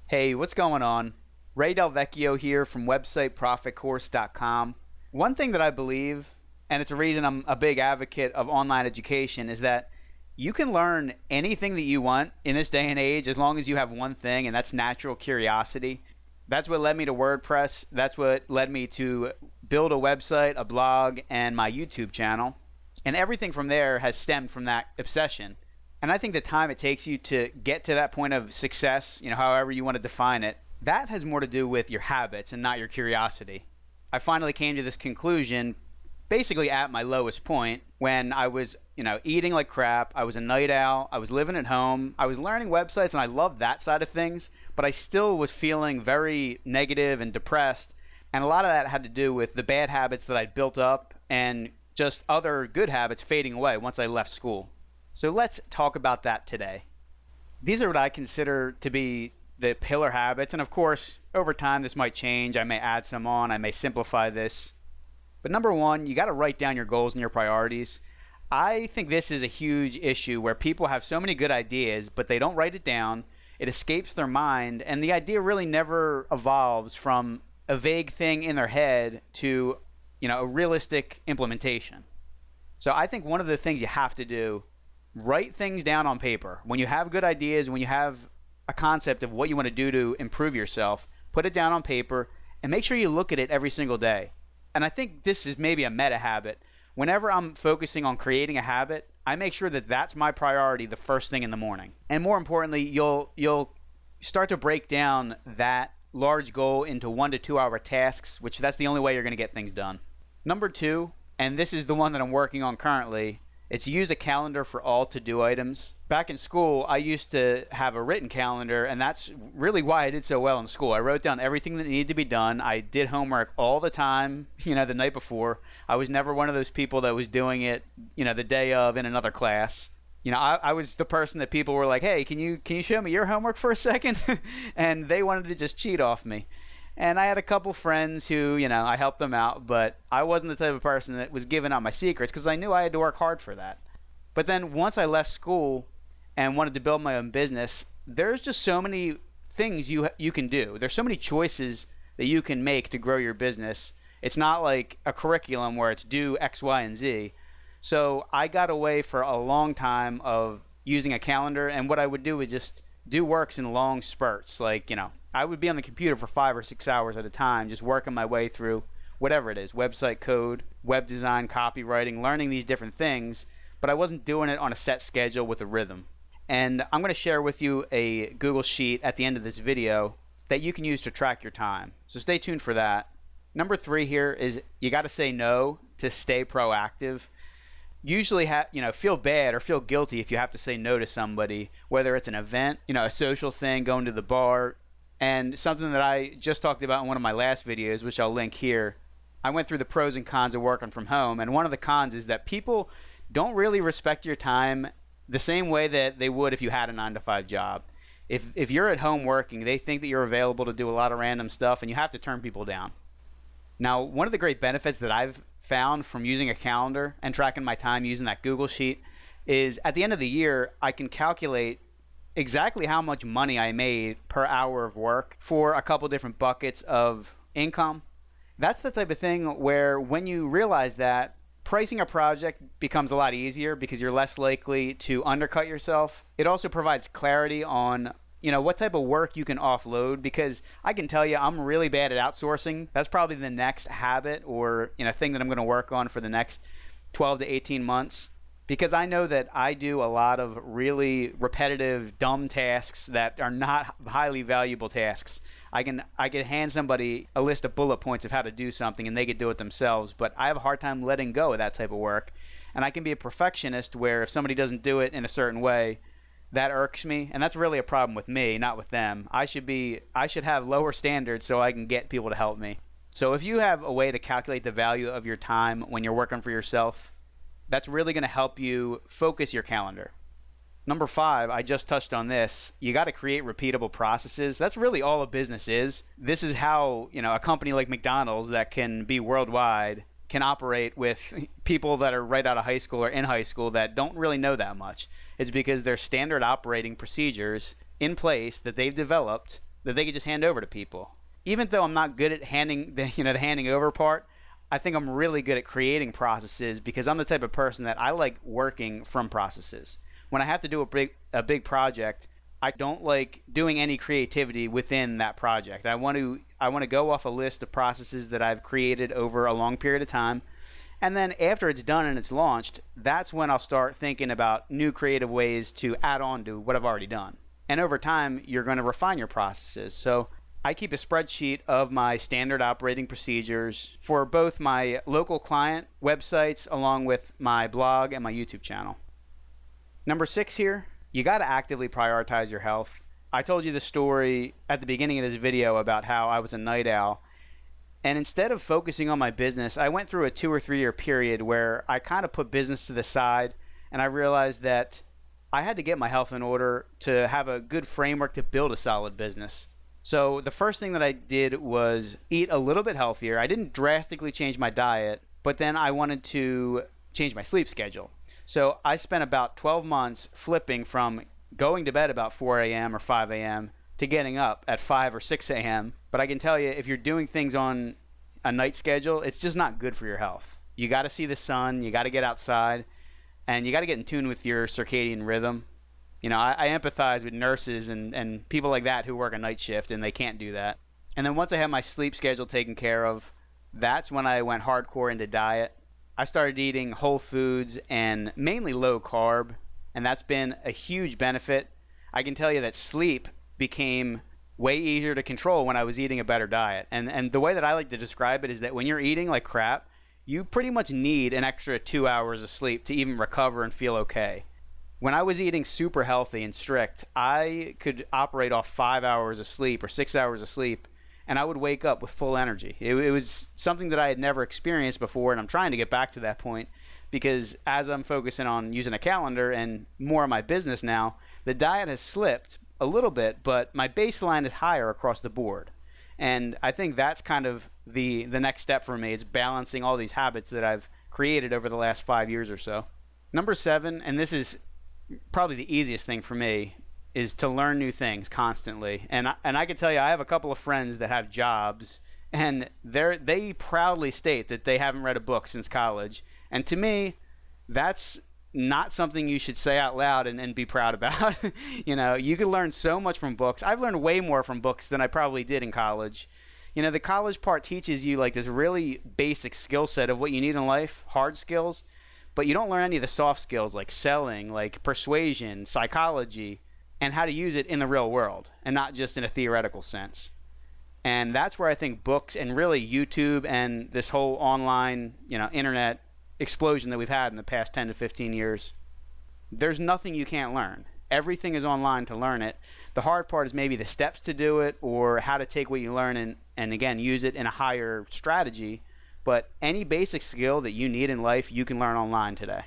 Hey, what's going on? DelVecchio here from websiteprofitcourse.com. One thing that I believe, and it's a reason I'm a big advocate of online education, is that you can learn anything that you want in this day and age as long as you have one thing, and that's natural curiosity. That's what led me to WordPress. That's what led me to build a website, a blog, and my YouTube channel. And everything from there has stemmed from that obsession. And I think the time it takes you to get to that point of success, however you want to define it, that has more to do with your habits and not your curiosity. I finally came to this conclusion basically at my lowest point when I was, eating like crap. I was a night owl. I was living at home. I was learning websites and I loved that side of things, but I still was feeling very negative and depressed. And a lot of that had to do with the bad habits that I'd built up and just other good habits fading away once I left school. So let's talk about that today. These are what I consider to be the pillar habits. And of course, over time, this might change. I may add some on. I may simplify this. But number one, you got to write down your goals and your priorities. I think this is a huge issue where people have so many good ideas, but they don't write it down. It escapes their mind. And the idea really never evolves from a vague thing in their head to, a realistic implementation. So I think one of the things you have to do, write things down on paper. When you have good ideas, when you have a concept of what you want to do to improve yourself, put it down on paper and make sure you look at it every single day. And I think this is maybe a meta habit. Whenever I'm focusing on creating a habit, I make sure that that's my priority the first thing in the morning. And more importantly, you'll start to break down that large goal into 1 to 2 hour tasks, which that's the only way you're going to get things done. Number two, and this is the one that I'm working on currently, it's use a calendar for all to-do items. Back in school, I used to have a written calendar, and that's really why I did so well in school. I wrote down everything that needed to be done. I did homework all the time, the night before. I was never one of those people that was doing it, the day of in another class. I was the person that people were like, hey, can you show me your homework for a second? And they wanted to just cheat off me. And I had a couple friends who, I helped them out, but I wasn't the type of person that was giving out my secrets because I knew I had to work hard for that. But then once I left school and wanted to build my own business, there's just so many things you can do. There's so many choices that you can make to grow your business. It's not like a curriculum where it's do X, Y, and Z. So I got away for a long time of using a calendar, and what I would do is just do works in long spurts. Like, I would be on the computer for 5 or 6 hours at a time, just working my way through whatever it is, website code, web design, copywriting, learning these different things, but I wasn't doing it on a set schedule with a rhythm. And I'm going to share with you a Google Sheet at the end of this video that you can use to track your time. So stay tuned for that. Number 3 here is you got to say no to stay proactive. Usually feel bad or feel guilty if you have to say no to somebody, whether it's an event, a social thing, going to the bar. And something that I just talked about in one of my last videos, which I'll link here, I went through the pros and cons of working from home. And one of the cons is that people don't really respect your time the same way that they would if you had a 9-to-5 job. If you're at home working, they think that you're available to do a lot of random stuff, and you have to turn people down. Now, one of the great benefits that I've found from using a calendar and tracking my time using that Google Sheet is at the end of the year, I can calculate exactly how much money I made per hour of work for a couple different buckets of income. That's the type of thing where when you realize that, pricing a project becomes a lot easier because you're less likely to undercut yourself. It also provides clarity on what type of work you can offload, because I can tell you I'm really bad at outsourcing. That's probably the next habit or thing that I'm going to work on for the next 12 to 18 months. Because I know that I do a lot of really repetitive, dumb tasks that are not highly valuable tasks. I can hand somebody a list of bullet points of how to do something and they could do it themselves, but I have a hard time letting go of that type of work. And I can be a perfectionist where if somebody doesn't do it in a certain way, that irks me, and that's really a problem with me, not with them. I should have lower standards so I can get people to help me. So if you have a way to calculate the value of your time when you're working for yourself, that's really going to help you focus your calendar. Number 5, I just touched on this. You got to create repeatable processes. That's really all a business is. This is how, a company like McDonald's that can be worldwide can operate with people that are right out of high school or in high school that don't really know that much. It's because there's standard operating procedures in place that they've developed that they could just hand over to people. Even though I'm not good at handing the handing over part, I think I'm really good at creating processes because I'm the type of person that I like working from processes. When I have to do a big project, I don't like doing any creativity within that project. I want to go off a list of processes that I've created over a long period of time. And then after it's done and it's launched, that's when I'll start thinking about new creative ways to add on to what I've already done. And over time, you're going to refine your processes. So I keep a spreadsheet of my standard operating procedures for both my local client websites along with my blog and my YouTube channel. Number 6 here, you got to actively prioritize your health. I told you the story at the beginning of this video about how I was a night owl. And instead of focusing on my business, I went through a 2 or 3 year period where I kind of put business to the side, and I realized that I had to get my health in order to have a good framework to build a solid business. So the first thing that I did was eat a little bit healthier. I didn't drastically change my diet, but then I wanted to change my sleep schedule. So I spent about 12 months flipping from going to bed about 4 a.m. or 5 a.m. to getting up at 5 or 6 a.m. But I can tell you, if you're doing things on a night schedule, it's just not good for your health. You got to see the sun, you got to get outside, and you got to get in tune with your circadian rhythm. I empathize with nurses and people like that who work a night shift, and they can't do that. And then once I had my sleep schedule taken care of, that's when I went hardcore into diet. I started eating whole foods and mainly low carb, and that's been a huge benefit. I can tell you that sleep became way easier to control when I was eating a better diet. And the way that I like to describe it is that when you're eating like crap, you pretty much need an extra 2 hours of sleep to even recover and feel okay. When I was eating super healthy and strict, I could operate off 5 hours of sleep or 6 hours of sleep, and I would wake up with full energy. It was something that I had never experienced before, and I'm trying to get back to that point because as I'm focusing on using a calendar and more of my business now, the diet has slipped a little bit, but my baseline is higher across the board. And I think that's kind of the next step for me. It's balancing all these habits that I've created over the last 5 years or so. Number 7, and this is probably the easiest thing for me, is to learn new things constantly. And I can tell you, I have a couple of friends that have jobs, and they proudly state that they haven't read a book since college. And to me, that's not something you should say out loud and be proud about. You can learn so much from books. I've learned way more from books than I probably did in college. The college part teaches you like this really basic skill set of what you need in life, hard skills, but you don't learn any of the soft skills like selling, like persuasion, psychology, and how to use it in the real world and not just in a theoretical sense. And that's where I think books and really YouTube and this whole online, internet explosion that we've had in the past 10 to 15 years, there's nothing you can't learn. Everything is online to learn it. The hard part is maybe the steps to do it or how to take what you learn and again, use it in a higher strategy. But any basic skill that you need in life, you can learn online today.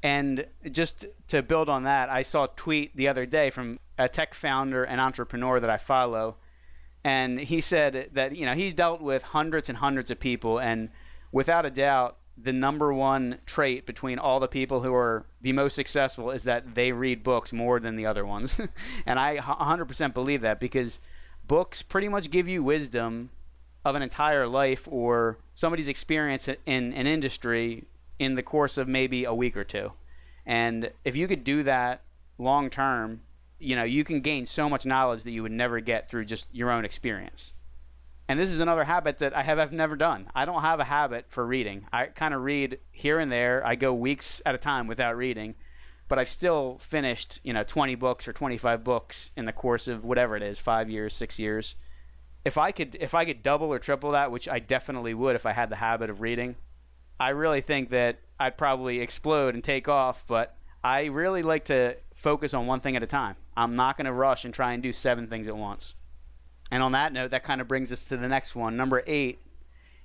And just to build on that, I saw a tweet the other day from a tech founder and entrepreneur that I follow. And he said that, he's dealt with hundreds and hundreds of people. And without a doubt, the number one trait between all the people who are the most successful is that they read books more than the other ones. And I 100% believe that because books pretty much give you wisdom of an entire life or somebody's experience in an industry in the course of maybe a week or two. And if you could do that long term, you can gain so much knowledge that you would never get through just your own experience. And this is another habit that I've never done. I don't have a habit for reading. I kind of read here and there. I go weeks at a time without reading, but I've still finished, 20 books or 25 books in the course of whatever it is, 5 years, 6 years. If I could double or triple that, which I definitely would if I had the habit of reading, I really think that I'd probably explode and take off, but I really like to focus on one thing at a time. I'm not going to rush and try and do 7 things at once. And on that note, that kind of brings us to the next one. Number 8,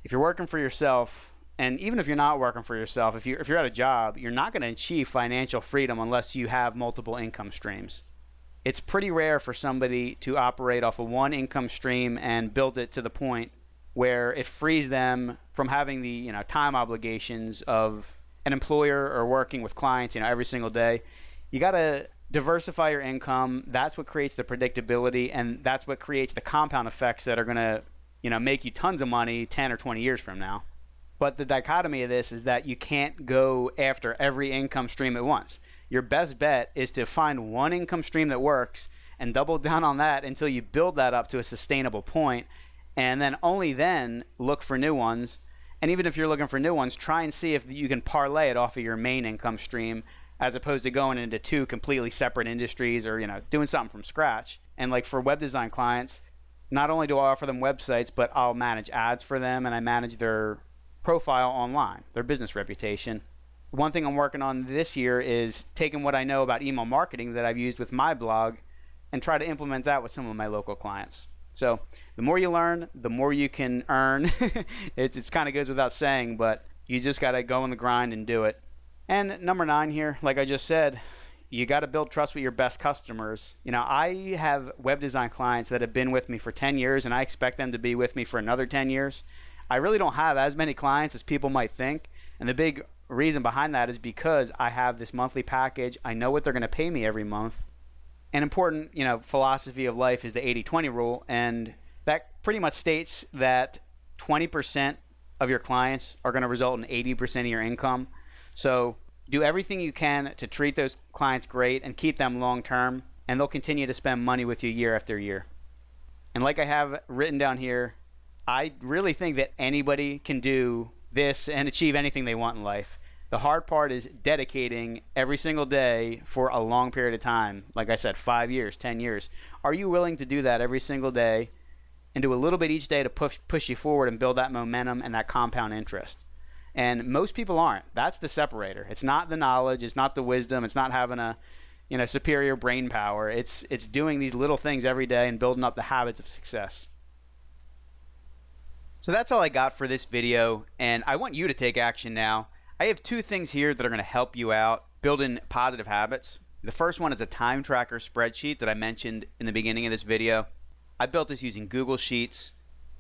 if you're working for yourself, and even if you're not working for yourself, if you're at a job, you're not going to achieve financial freedom unless you have multiple income streams. It's pretty rare for somebody to operate off of one income stream and build it to the point where it frees them from having the time obligations of an employer or working with clients every single day. You got to diversify your income. That's what creates the predictability, and that's what creates the compound effects that are going to, make you tons of money 10 or 20 years from now. But the dichotomy of this is that you can't go after every income stream at once. Your best bet is to find one income stream that works and double down on that until you build that up to a sustainable point, and then only then look for new ones. And even if you're looking for new ones, try and see if you can parlay it off of your main income stream, as opposed to going into two completely separate industries or doing something from scratch. And like for web design clients, not only do I offer them websites, but I'll manage ads for them, and I manage their profile online, their business reputation. One thing I'm working on this year is taking what I know about email marketing that I've used with my blog and try to implement that with some of my local clients. So the more you learn, the more you can earn. It kind of goes without saying, but you just got to go on the grind and do it. And number 9 here, like I just said, you got to build trust with your best customers. I have web design clients that have been with me for 10 years, and I expect them to be with me for another 10 years. I really don't have as many clients as people might think, and the big reason behind that is because I have this monthly package. I know what they're going to pay me every month. An important, philosophy of life is the 80-20 rule, and that pretty much states that 20% of your clients are going to result in 80% of your income. So do everything you can to treat those clients great and keep them long term, and they'll continue to spend money with you year after year. And like I have written down here, I really think that anybody can do this and achieve anything they want in life. The hard part is dedicating every single day for a long period of time. Like I said, 5 years, 10 years. Are you willing to do that every single day and do a little bit each day to push you forward and build that momentum and that compound interest? And most people aren't. That's the separator. It's not the knowledge. It's not the wisdom. It's not having a superior brain power. It's doing these little things every day and building up the habits of success. So that's all I got for this video, and I want you to take action now. I have 2 things here that are going to help you out building positive habits. The first one is a time tracker spreadsheet that I mentioned in the beginning of this video. I built this using Google Sheets,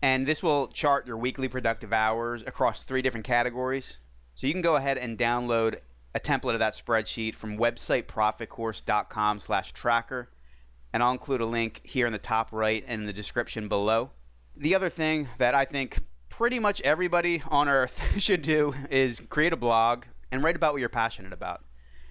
and this will chart your weekly productive hours across 3 different categories. So you can go ahead and download a template of that spreadsheet from websiteprofitcourse.com/tracker, and I'll include a link here in the top right and in the description below. The other thing that I think pretty much everybody on earth should do is create a blog and write about what you're passionate about.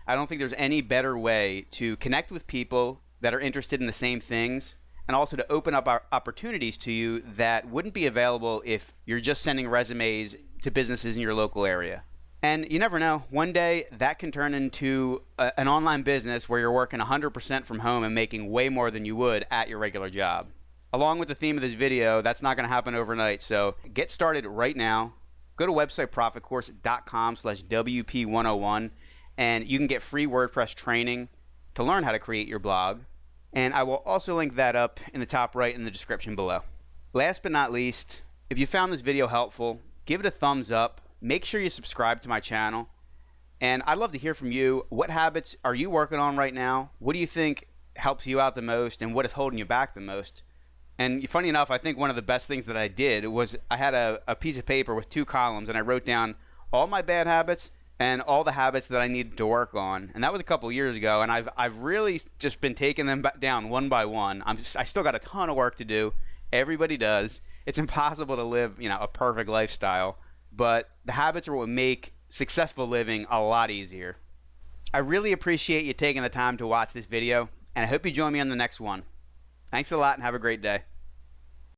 I don't think there's any better way to connect with people that are interested in the same things, and also to open up opportunities to you that wouldn't be available if you're just sending resumes to businesses in your local area. And you never know, one day that can turn into an online business where you're working 100% from home and making way more than you would at your regular job. Along with the theme of this video, that's not going to happen overnight, so get started right now. Go to websiteprofitcourse.com/WP101, and you can get free WordPress training to learn how to create your blog. And I will also link that up in the top right in the description below. Last but not least, if you found this video helpful, give it a thumbs up. Make sure you subscribe to my channel. And I'd love to hear from you. What habits are you working on right now? What do you think helps you out the most, and what is holding you back the most? And funny enough, I think one of the best things that I did was I had a piece of paper with 2 columns, and I wrote down all my bad habits and all the habits that I needed to work on. And that was a couple years ago, and I've really just been taking them down one by one. I still got a ton of work to do. Everybody does. It's impossible to live, a perfect lifestyle, but the habits are what make successful living a lot easier. I really appreciate you taking the time to watch this video, and I hope you join me on the next one. Thanks a lot and have a great day.